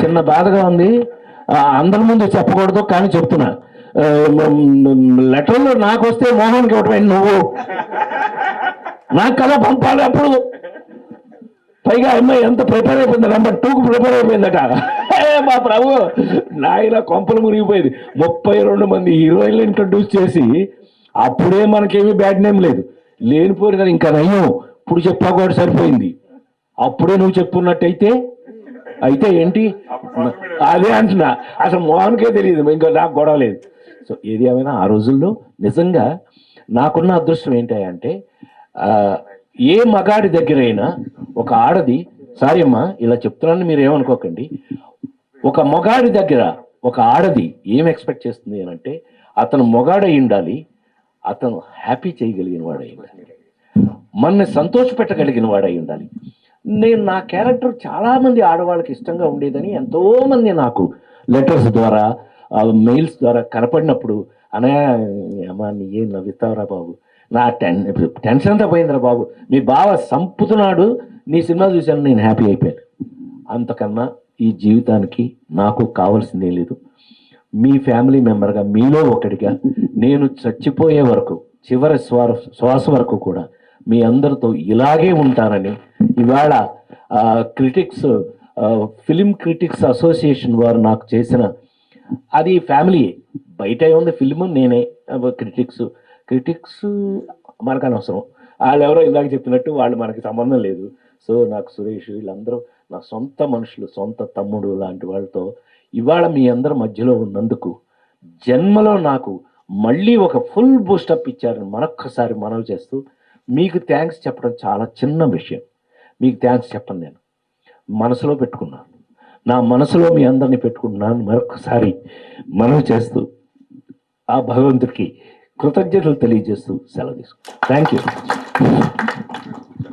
చిన్న బాధగా ఉంది, అందరి ముందు చెప్పకూడదు కానీ చెప్తున్నా. లెటర్లు నాకు వస్తే మోహన్కి ఇవ్వటం నువ్వు నాకు కదా పంపాలి. అప్పుడు పైగా అమ్మాయి ఎంత ప్రిపేర్ అయిపోయింది, నెంబర్ 2కు ప్రిపేర్ అయిపోయిందట. మా ప్రభు నాయన కొంపలు మురిగిపోయేది. 32 మంది హీరోయిన్లు ఇంట్రడ్యూస్ చేసి అప్పుడే మనకేమీ బ్యాడ్ నేమ్ లేదు, లేనిపోయి కదా ఇంకా నయ్యం. ఇప్పుడు చెప్పా కూడా సరిపోయింది, అప్పుడే నువ్వు చెప్పున్నట్టయితే అయితే ఏంటి అదే అంటున్నా. అసలు మోహన్కే తెలియదు, ఇంకా నాకు గొడవ లేదు. సో ఏది ఏమైనా ఆ రోజుల్లో నిజంగా నాకున్న అదృష్టం ఏంటంటే ఏ మగాడి దగ్గరైనా ఒక ఆడది, సారీ అమ్మా ఇలా చెప్తున్నాను మీరు ఏమనుకోకండి, ఒక మగాడి దగ్గర ఒక ఆడది ఏం ఎక్స్పెక్ట్ చేస్తుంది అని అంటే అతను మొగాడై ఉండాలి, అతను హ్యాపీ చేయగలిగిన వాడై ఉండాలి, మనని సంతోష పెట్టగలిగిన వాడై ఉండాలి. నేను నా క్యారెక్టర్ చాలామంది ఆడవాళ్ళకి ఇష్టంగా ఉండేదని ఎంతోమంది నాకు లెటర్స్ ద్వారా మెయిల్స్ ద్వారా కనపడినప్పుడు అమ్మా నీ ఏం నవ్వుతావురా బాబు, నా టెన్షన్ అంతా పోయిందిరా బాబు, మీ బావ సంపుతున్నాడు, నీ సినిమా చూశాను నేను హ్యాపీ అయిపోయాను. అంతకన్నా ఈ జీవితానికి నాకు కావాల్సిందే లేదు. మీ ఫ్యామిలీ మెంబర్గా, మీలో ఒకటిగా నేను చచ్చిపోయే వరకు, చివరి శ్వాస వరకు కూడా మీ అందరితో ఇలాగే ఉంటానని ఇవాళ క్రిటిక్స్, ఫిలిం క్రిటిక్స్ అసోసియేషన్ వారు నాకు చేసిన, అది ఫ్యామిలీ బయట ఉంది ఫిల్మ్, నేనే క్రిటిక్స్ మనకు అనవసరం, వాళ్ళు ఎవరో ఇందాక చెప్పినట్టు వాళ్ళు మనకి సంబంధం లేదు. సో నాకు సురేష్ వీళ్ళందరూ నా సొంత మనుషులు, సొంత తమ్ముడు లాంటి వాళ్ళతో ఇవాళ మీ అందరి మధ్యలో ఉన్నందుకు జన్మలో నాకు మళ్ళీ ఒక ఫుల్ బూస్టప్ ఇచ్చారని మరొక్కసారి మనవి చేస్తూ మీకు థ్యాంక్స్ చెప్పడం చాలా చిన్న విషయం. మీకు థ్యాంక్స్ చెప్పను, నేను మనసులో పెట్టుకున్నాను, నా మనసులో మీ అందరినీ పెట్టుకుంటున్నాను. మరొకసారి మనవి చేస్తూ ఆ భగవంతుడికి కృతజ్ఞతలు తెలియజేస్తూ సెలవు తీసుకుంటాను. Thank you.